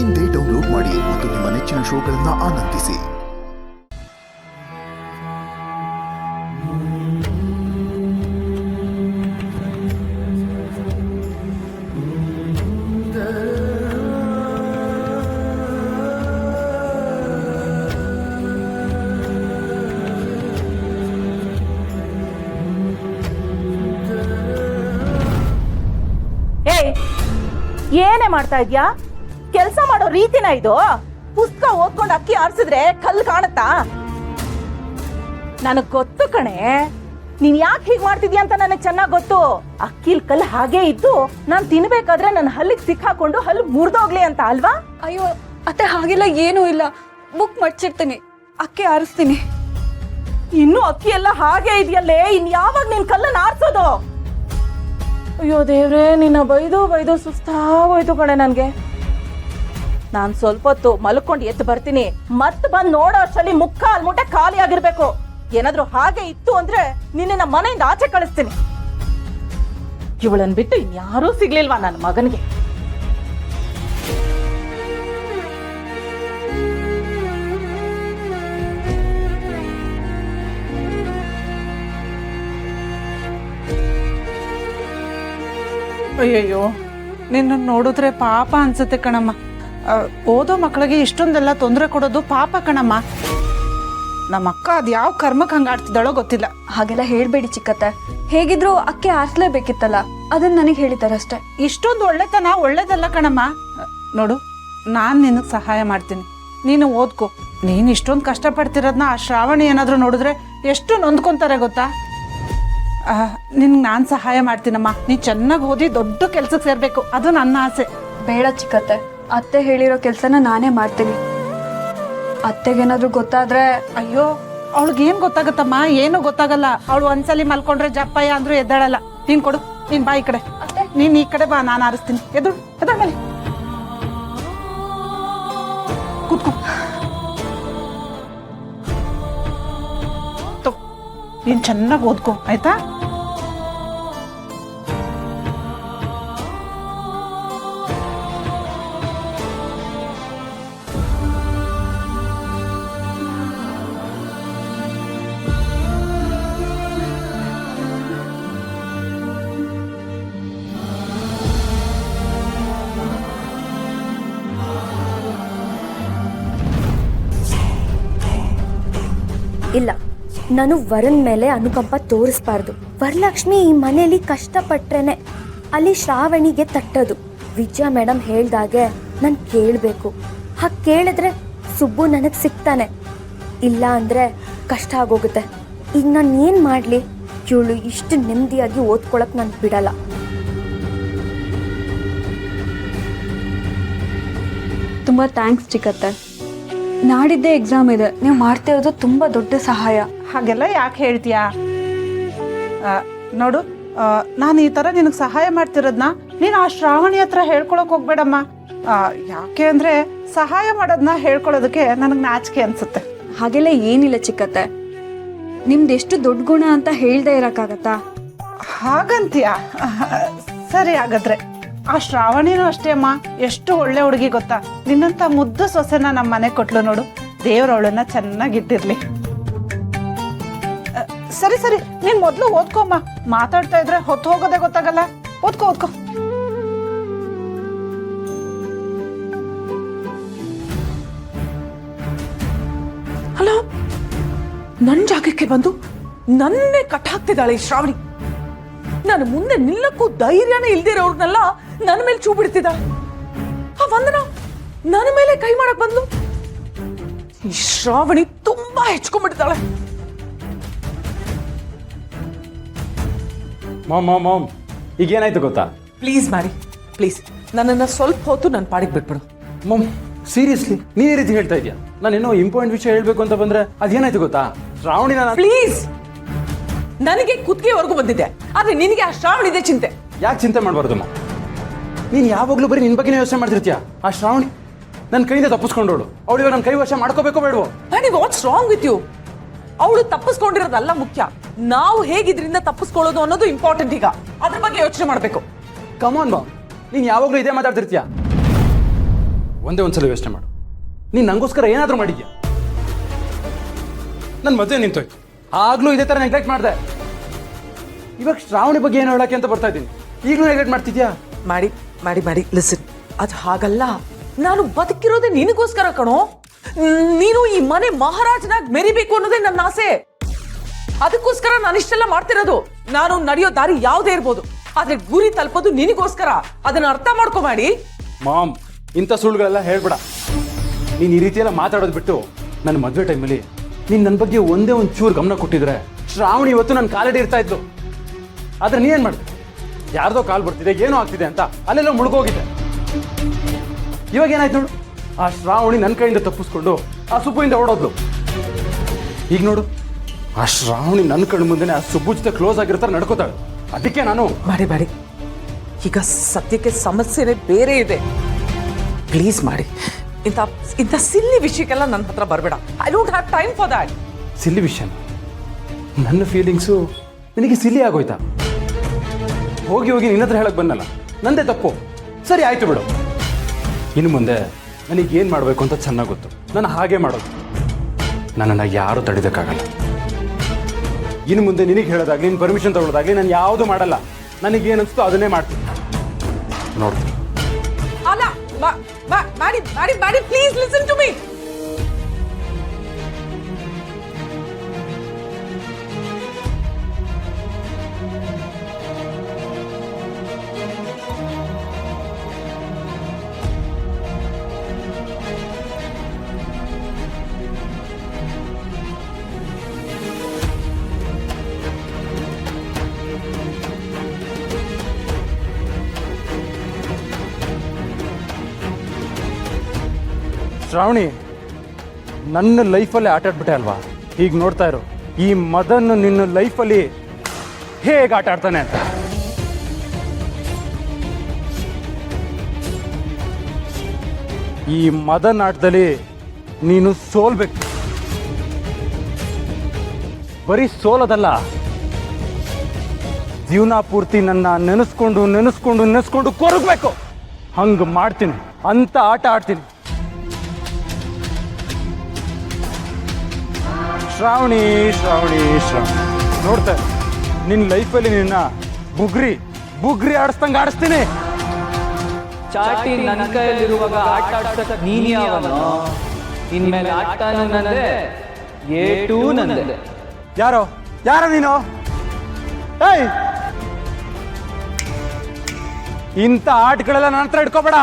ಇಂದೇ ಡೌನ್ಲೋಡ್ ಮಾಡಿ ಮತ್ತು ನಿಮ್ಮ ನೆಚ್ಚಿನ ಶೋಗಳನ್ನು ಆನಂದಿಸಿ. ಏನೇ ಮಾಡ್ತಾ ಇದ್ಯಾ? ಕೆಲಸ ಮಾಡೋ ರೀತಿನ ಇದು? ಪುಸ್ತಕ ಓದ್ಕೊಂಡು ಅಕ್ಕಿ ಆರಿಸಿದ್ರೆ ಕಲ್ಲು ಕಾಣುತ್ತಾ? ನನಗ್ ಗೊತ್ತು ಕಣೆ, ನೀನ್ ಯಾಕೆ ಹೀಗ್ ಮಾಡ್ತಿದ್ಯಾ ಅಂತ ನನಗ್ ಚೆನ್ನಾಗ್ ಗೊತ್ತು. ಅಕ್ಕಿಲ್ ಕಲ್ಲು ಹಾಗೆ ಇದ್ದು ನಾನ್ ತಿನ್ಬೇಕಾದ್ರೆ ನನ್ನ ಹಲ್ಲಿಗೆ ಸಿಕ್ಕಾಕೊಂಡು ಹಲ್ಲು ಮುರಿದೋಗ್ಲಿ ಅಂತ ಅಲ್ವಾ? ಅಯ್ಯೋ ಅತ್ತೆ, ಹಾಗೆಲ್ಲ ಏನೂ ಇಲ್ಲ. ಬುಕ್ ಮಡ್ಚಿರ್ತೀನಿ, ಅಕ್ಕಿ ಆರಿಸ್ತೀನಿ. ಇನ್ನು ಅಕ್ಕಿ ಎಲ್ಲ ಹಾಗೆ ಇದೆಯಲ್ಲೇ, ಇನ್ ಯಾವಾಗ ನಿನ್ ಕಲ್ಲನ್ನ ಆರಿಸೋದು? ಅಯ್ಯೋ ದೇವ್ರೆ, ನಿನ್ನ ಬೈದು ಬೈದು ಸುಸ್ತಾಗೋಯ್ತು ಕಣೆ ನನ್ಗೆ. ನಾನ್ ಸ್ವಲ್ಪ ಹೊತ್ತು ಮಲ್ಕೊಂಡು ಎದ್ದು ಬರ್ತೀನಿ, ಮತ್ ಬಂದ್ ನೋಡೋ ಅಷ್ಟರಲ್ಲಿ ಮುಕ್ಕಾಲ್ ಮೂಟೆ ಖಾಲಿ ಆಗಿರ್ಬೇಕು. ಏನಾದ್ರೂ ಹಾಗೆ ಇತ್ತು ಅಂದ್ರೆ ನಿನ್ನ ಮನೆಯಿಂದ ಆಚೆ ಕಳಿಸ್ತೀನಿ. ಇವಳನ್ ಬಿಟ್ಟು ಇನ್ಯಾರೂ ಸಿಗ್ಲಿಲ್ವಾ ನನ್ನ ಮಗನಿಗೆ? ಅಯ್ಯಯ್ಯೋ, ನಿನ್ನ ನೋಡಿದ್ರೆ ಪಾಪ ಅನ್ಸುತ್ತೆ ಕಣಮ್ಮ. ಓದೋ ಮಕ್ಕಳಿಗೆ ಇಷ್ಟೊಂದೆಲ್ಲ ತೊಂದರೆ ಕೊಡೋದು ಪಾಪ ಕಣಮ್ಮ. ನಮ್ಮ ಅಕ್ಕ ಅದು ಯಾವ ಕರ್ಮಕ್ಕೆ ಹಂಗಾಡ್ತಿದ್ದಾಳೋ ಗೊತ್ತಿಲ್ಲ. ಹಾಗೆಲ್ಲ ಹೇಳ್ಬೇಡಿ ಚಿಕ್ಕತ್ತೆ. ಹೇಗಿದ್ರು ಅಕ್ಕಿ ಆರಿಸ್ಲೇಬೇಕಿತ್ತಲ್ಲ, ಅದನ್ನ ನನಗೆ ಹೇಳಿದಾರಷ್ಟೇ. ಇಷ್ಟೊಂದು ಒಳ್ಳೆತನ ಒಳ್ಳೇದಲ್ಲ ಕಣಮ್ಮ. ನೋಡು, ನಾನು ನಿನಗೆ ಸಹಾಯ ಮಾಡ್ತೀನಿ, ನೀನು ಓದ್ಕೊ. ನೀನು ಇಷ್ಟೊಂದು ಕಷ್ಟಪಡ್ತಿರೋದನ್ನ ಆ ಶ್ರಾವಣಿ ಏನಾದರೂ ನೋಡಿದ್ರೆ ಎಷ್ಟು ನೊಂದ್ಕೊಂತಾರೆ ಗೊತ್ತಾ? ನಿನ್ಗೆ ನಾನು ಸಹಾಯ ಮಾಡ್ತೀನಮ್ಮ. ನೀನು ಚೆನ್ನಾಗಿ ಓದಿ ದೊಡ್ಡ ಕೆಲ್ಸಕ್ಕೆ ಸೇರಬೇಕು, ಅದು ನನ್ನ ಆಸೆ. ಬೇಡ ಚಿಕ್ಕತ್ತೆ, ಅತ್ತೆ ಹೇಳಿರೋ ಕೆಲಸನ ನಾನೇ ಮಾಡ್ತೀನಿ. ಅತ್ತೆಗೇನಾದ್ರೂ ಗೊತ್ತಾದ್ರೆ? ಅಯ್ಯೋ, ಅವಳಿಗೇನು ಗೊತ್ತಾಗತ್ತಮ್ಮ? ಏನು ಗೊತ್ತಾಗಲ್ಲ. ಅವಳು ಒಂದ್ಸಲಿ ಮಲ್ಕೊಂಡ್ರೆ ಜಪ್ಪಯ್ಯ ಅಂದ್ರೂ ಎದ್ದಾಳಲ್ಲ. ನೀನು ಕೊಡು, ನೀನು ಬಾ ಈ ಕಡೆ. ನೀನು ಈ ಕಡೆ ಬಾ, ನಾನು ಆರಿಸ್ತೀನಿ. ಎದ್ರ ಮೇಲೆ ಕೂತ್ಕೋ. ನೀನು ಚೆನ್ನಾಗಿ ಓದ್ಕೋ, ಆಯ್ತಾ? ಇಲ್ಲ, ನಾನು ವರನ್ ಮೇಲೆ ಅನುಕಂಪ ತೋರಿಸ್ಬಾರ್ದು. ವರಲಕ್ಷ್ಮಿ ಈ ಮನೆಯಲ್ಲಿ ಕಷ್ಟಪಟ್ರೇನೆ ಅಲ್ಲಿ ಶ್ರಾವಣಿಗೆ ತಟ್ಟೋದು. ವಿಜಯ ಮೇಡಮ್ ಹೇಳ್ದಾಗೆ ನಾನು ಕೇಳಬೇಕು. ಹಾಗೆ ಕೇಳಿದ್ರೆ ಸುಬ್ಬು ನನಗೆ ಸಿಗ್ತಾನೆ, ಇಲ್ಲ ಅಂದರೆ ಕಷ್ಟ ಆಗೋಗುತ್ತೆ. ಈಗ ನಾನು ಏನು ಮಾಡಲಿ? ಇವಳು ಇಷ್ಟು ನೆಮ್ಮದಿಯಾಗಿ ಓದ್ಕೊಳಕ್ಕೆ ನಾನು ಬಿಡಲ್ಲ. ತುಂಬ ಥ್ಯಾಂಕ್ಸ್ ಚಿಕ್ಕತ್ತೆ. ನಾಡಿದ್ದೇ ಎಕ್ಸಾಮ್ ಇದೆ, ನೀವು ಮಾಡ್ತಿರೋದು ತುಂಬ ದೊಡ್ಡ ಸಹಾಯ. ಹಾಗೆಲ್ಲ ಯಾಕೆ ಹೇಳ್ತೀಯಾ? ನೋಡು, ನಾನು ಈ ಥರ ನಿನಗೆ ಸಹಾಯ ಮಾಡ್ತಿರೋದನ್ನ ನೀನು ಆ ಶ್ರಾವಣಿ ಹತ್ರ ಹೇಳ್ಕೊಳಕ್ ಹೋಗ್ಬೇಡಮ್ಮ. ಯಾಕೆ ಅಂದರೆ ಸಹಾಯ ಮಾಡೋದನ್ನ ಹೇಳ್ಕೊಳ್ಳೋದಕ್ಕೆ ನನಗೆ ನಾಚಿಕೆ ಅನಿಸುತ್ತೆ. ಹಾಗೆಲ್ಲ ಏನಿಲ್ಲ ಚಿಕ್ಕತ್ತೆ, ನಿಮ್ದು ಎಷ್ಟು ದೊಡ್ಡ ಗುಣ ಅಂತ ಹೇಳ್ದೆ ಇರೋಕ್ಕಾಗತ್ತಾ? ಹಾಗಂತೀಯಾ? ಸರಿ, ಹಾಗಾದ್ರೆ ಆ ಶ್ರಾವಣಿನೂ ಅಷ್ಟೇ ಅಮ್ಮ, ಎಷ್ಟು ಒಳ್ಳೆ ಹುಡುಗಿ ಗೊತ್ತಾ? ನಿನ್ನಂತ ಮುದ್ದು ಸೊಸೆನ ನಮ್ಮ ಮನೆ ಕೊಟ್ಲು ನೋಡು. ದೇವ್ರ ಅವಳನ್ನ ಚೆನ್ನಾಗಿಟ್ಟಿರ್ಲಿ. ಸರಿ ಸರಿ, ನೀನ್ ಮೊದ್ಲು ಓದ್ಕೊಮ್ಮ. ಮಾತಾಡ್ತಾ ಇದ್ರೆ ಹೊತ್ತು ಹೋಗೋದೇ ಗೊತ್ತಾಗಲ್ಲ. ಓದ್ಕೋ. ಹಲೋ, ನನ್ ಜಾಗಕ್ಕೆ ಬಂದು ನನ್ನೇ ಕಟ್ ಹಾಕ್ತಿದ್ದಾಳೆ ಈ ಶ್ರಾವಣಿ. ನಾನು ಮುಂದೆ ನಿಲ್ಲಕ್ಕೂ ಧೈರ್ಯನೇ ಇಲ್ದಿರೋರ್ನೆಲ್ಲ ನನ್ನ ಮೇಲೆ ಚೂ ಬಿಡ್ತಿದ್ದಾಳೆ. ಆ ವಂದನ ನನ್ನ ಮೇಲೆ ಕೈ ಮಾಡಕ್ ಬಂದ್ಲು. ಈ ಶ್ರಾವಣಿ ತುಂಬಾ ಹೆಚ್ಕೊಂಡ್ಬಿಡ್ತಾಳೆ. ಮಾಮ್, ಈಗೇನಾಯ್ತು ಗೊತ್ತಾ? ಪ್ಲೀಸ್ ಮ್ಯಾರಿ, ಪ್ಲೀಸ್ ನನ್ನನ್ನು ಸ್ವಲ್ಪ ಹೊತ್ತು ನನ್ನ ಪಾಡಿಗೆ ಬಿಟ್ಬಿಡು. ಮಾಮ್, ಸೀರಿಯಸ್ಲಿ ನೀನ್ ಈ ರೀತಿ ಹೇಳ್ತಾ ಇದೀಯಾ? ನಾನೇನೋ ಇಂಪಾರ್ಟೆಂಟ್ ವಿಷಯ ಹೇಳ್ಬೇಕು ಅಂತ ಬಂದ್ರೆ ಅದೇನಾಯ್ತು ಗೊತ್ತಾ? ಶ್ರಾವಣಿನ ಪ್ಲೀಸ್, ನನಗೆ ಕುತ್ತಿಗೆವರೆಗೂ ಬಂದಿದೆ, ಆದ್ರೆ ನಿನಗೆ ಆ ಶ್ರಾವಣಿದೆ ಚಿಂತೆ. ಯಾಕೆ ಚಿಂತೆ ಮಾಡಬಾರ್ದಮ್ಮ? ನೀನು ಯಾವಾಗಲೂ ಬರೀ ನಿನ್ನ ಬಗ್ಗೆನೇ ಯೋಚನೆ ಮಾಡ್ತಿರ್ತೀಯ. ಆ ಶ್ರಾವಣಿ ನನ್ನ ಕೈಯಿಂದ ತಪ್ಪಿಸ್ಕೊಂಡೋಳು. ಅವಳು ಇವಾಗ ನನ್ನ ಕೈ ವಶ ಮಾಡ್ಕೋಬೇಕೋ ಬೇಡವೋ? What's wrong with you? ಅವಳು ತಪ್ಪಿಸ್ಕೊಂಡಿರೋದಲ್ಲ ಮುಖ್ಯ, ನಾವು ಹೇಗಿದ್ರಿಂದ ತಪ್ಪಿಸ್ಕೊಳ್ಳೋದು ಅನ್ನೋದು ಇಂಪಾರ್ಟೆಂಟ್. ಈಗ ಅದ್ರ ಬಗ್ಗೆ ಯೋಚನೆ ಮಾಡಬೇಕು. ಕಮಾನ್ ಬಾ, ನೀನು ಯಾವಾಗಲೂ ಇದೇ ಮಾತಾಡ್ತಿರ್ತೀಯ. ಒಂದೇ ಒಂದ್ಸಲ ಯೋಚನೆ ಮಾಡು. ನೀನು ನನಗೋಸ್ಕರ ಏನಾದರೂ ಮಾಡಿದ್ಯಾ? ನನ್ನ ಮದುವೆ ನಿಂತೋಯ್ತು, ಆಗ್ಲೂ ಇದೇ ಥರ ನೆಗ್ಲೆಕ್ಟ್ ಮಾಡಿದೆ. ಇವಾಗ ಶ್ರಾವಣಿ ಬಗ್ಗೆ ಏನು ಹೇಳೋಕ್ಕೆ ಅಂತ ಬರ್ತಾ ಇದ್ದೀನಿ, ಈಗಲೂ ನೆಗ್ಲೆಕ್ಟ್ ಮಾಡ್ತಿದ್ಯಾ? ಮಾಡಿ ಮಾಡಿ ಮಾಡಿ ಲಿಸನ್, ಅದು ಹಾಗಲ್ಲ. ನಾನು ಬದುಕಿರೋದೇ ನಿನಗೋಸ್ಕರ ಕಣೋ. ನೀನು ಈ ಮನೆ ಮಹಾರಾಜನಾಗಿ ಮೆರಿಬೇಕು ಅನ್ನೋದೇ ನನ್ನ ಆಸೆ. ಅದಕ್ಕೋಸ್ಕರ ನಾನು ಇಷ್ಟೆಲ್ಲ ಮಾಡ್ತಿರೋದು. ನಾನು ನಡೆಯೋ ದಾರಿ ಯಾವುದೇ ಇರ್ಬೋದು, ಆದ್ರೆ ಗುರಿ ತಲುಪೋದು ನಿನಗೋಸ್ಕರ. ಅದನ್ನ ಅರ್ಥ ಮಾಡ್ಕೊ ಮಾಡಿ. ಮಾಮ್, ಇಂಥ ಸುಳ್ಳುಗಳೆಲ್ಲ ಹೇಳ್ಬೇಡ. ನೀನು ಈ ರೀತಿಯೆಲ್ಲ ಮಾತಾಡೋದು ಬಿಟ್ಟು ನನ್ನ ಮದುವೆ ಟೈಮಲ್ಲಿ ನೀನು ನನ್ನ ಬಗ್ಗೆ ಒಂದೇ ಒಂದು ಚೂರು ಗಮನ ಕೊಟ್ಟಿದ್ರೆ ಶ್ರಾವಣಿ ಇವತ್ತು ನನ್ನ ಕಾಲಡಿ ಇರ್ತಾ ಇದ್ಲು. ಆದ್ರೆ ನೀನೇನು ಮಾಡಿದೆ? ಯಾರ್ದೋ ಕಾಲ್ ಬರ್ತಿದೆ, ಏನೋ ಆಗ್ತಿದೆ ಅಂತ ಅಲ್ಲೆಲ್ಲ ಮುಳುಗೋಗಿದ್ದೆ. ಇವಾಗ ಏನಾಯ್ತು ನೋಡು, ಆ ಶ್ರಾವಣಿ ನನ್ನ ಕೈಯಿಂದ ತಪ್ಪಿಸ್ಕೊಂಡು ಆ ಸುಬ್ಬುವಿಂದ ಓಡೋದ್ಲು. ಈಗ ನೋಡು, ಆ ಶ್ರಾವಣಿ ನನ್ನ ಕಣ್ಣು ಮುಂದೆನೆ ಆ ಸುಬ್ಬು ಜೊತೆ ಕ್ಲೋಸ್ ಆಗಿರ್ತಾರೆ ನಡ್ಕೋತಾಳೆ. ಅದಕ್ಕೆ ನಾನು ಮಾಡಿ ಮಾಡಿ, ಈಗ ಸದ್ಯಕ್ಕೆ ಸಮಸ್ಯೆನೇ ಬೇರೆ ಇದೆ. ಪ್ಲೀಸ್ ಮಾಡಿ, ಇಂಥ ಸಿಲ್ಲಿ ವಿಷಯಕ್ಕೆಲ್ಲ ನನ್ನ ಹತ್ರ ಬರಬೇಡ. I don't have time for that. Silly ವಿಷಯ, ನನ್ನ ಫೀಲಿಂಗ್ಸು ನಿನಗೆ ಸಿಲ್ಲಿ ಆಗೋಯ್ತಾ? ಹೋಗಿ ಹೋಗಿ ನಿನ್ನ ಹತ್ರ ಹೇಳಕ್ ಬಂದಲ್ಲ, ನಂದೇ ತಪ್ಪು. ಸರಿ ಆಯ್ತು ಬಿಡು. ಇನ್ನು ಮುಂದೆ ನನಗೇನು ಮಾಡಬೇಕು ಅಂತ ಚೆನ್ನಾಗಿ ಗೊತ್ತು. ನಾನು ಹಾಗೆ ಮಾಡೋದು. ನನ್ನನ್ನು ಯಾರೂ ತಡಿದಕ್ಕಾಗಲ್ಲ. ಇನ್ನು ಮುಂದೆ ನಿನಗೆ ಹೇಳೋದಾಗ್ಲಿ, ನಿನ್ನ ಪರ್ಮಿಷನ್ ತಗೊಳ್ಳೋದಾಗ್ಲಿ ನಾನು ಯಾವುದೂ ಮಾಡಲ್ಲ. ನನಗೇನು ಅನಿಸ್ತೋ ಅದನ್ನೇ ಮಾಡ್ತೀನಿ. ನೋಡ್ತೀನಿ. ಅಲ್ಲ, ಮಾಡಿ ಮಾಡಿ ಮಾಡಿ, please listen to me. Shravani, ನನ್ನ ಲೈಫಲ್ಲೇ ಆಟ ಆಡ್ಬಿಟ್ಟೆ ಅಲ್ವಾ? ಈಗ ನೋಡ್ತಾ ಇರು, ಈ ಮದನ್ ನಿನ್ನ ಲೈಫಲ್ಲಿ ಹೇಗೆ ಆಟ ಆಡ್ತಾನೆ ಅಂತ. ಈ ಮದನ್ ಆಟದಲ್ಲಿ ನೀನು ಸೋಲ್ಬೇಕು. ಬರೀ ಸೋಲೋದಲ್ಲ, ಜೀವನ ಪೂರ್ತಿ ನನ್ನ ನೆನೆಸ್ಕೊಂಡು ನೆನೆಸ್ಕೊಂಡು ನೆನೆಸ್ಕೊಂಡು ಕೊರಗಬೇಕು. ಹಂಗೆ ಮಾಡ್ತೀನಿ, ಅಂತ ಆಟ ಆಡ್ತೀನಿ. ಶ್ರಾವಣಿ ಶ್ರಾವಣಿ ಶ್ರಾವಣಿ, ನೋಡ್ತಾ ನಿನ್ನ ಲೈಫಲ್ಲಿ ನಿನ್ನ ಬುಗ್ರಿ ಆಡಿಸ್ದಂಗೆ ಆಡಿಸ್ತೀನಿ. ಚಾಟಿ ನನ್ನ ಕೈಯಲ್ಲಿರುವಾಗ ಆಟ ಆಡ್ಸಕ್ ನೀನ್ ಯಾವನೋ? ಇನ್ಮೇಲೆ ಆಟನೂ ನಂದೆ, ಏಟೂ ನಂದೆ. ಯಾರೋ ನೀನು? ಏಯ್, ಇಂಥ ಆಟಗಳೆಲ್ಲ ನನ್ನ ಹತ್ರ ಇಟ್ಕೋಬೇಡ.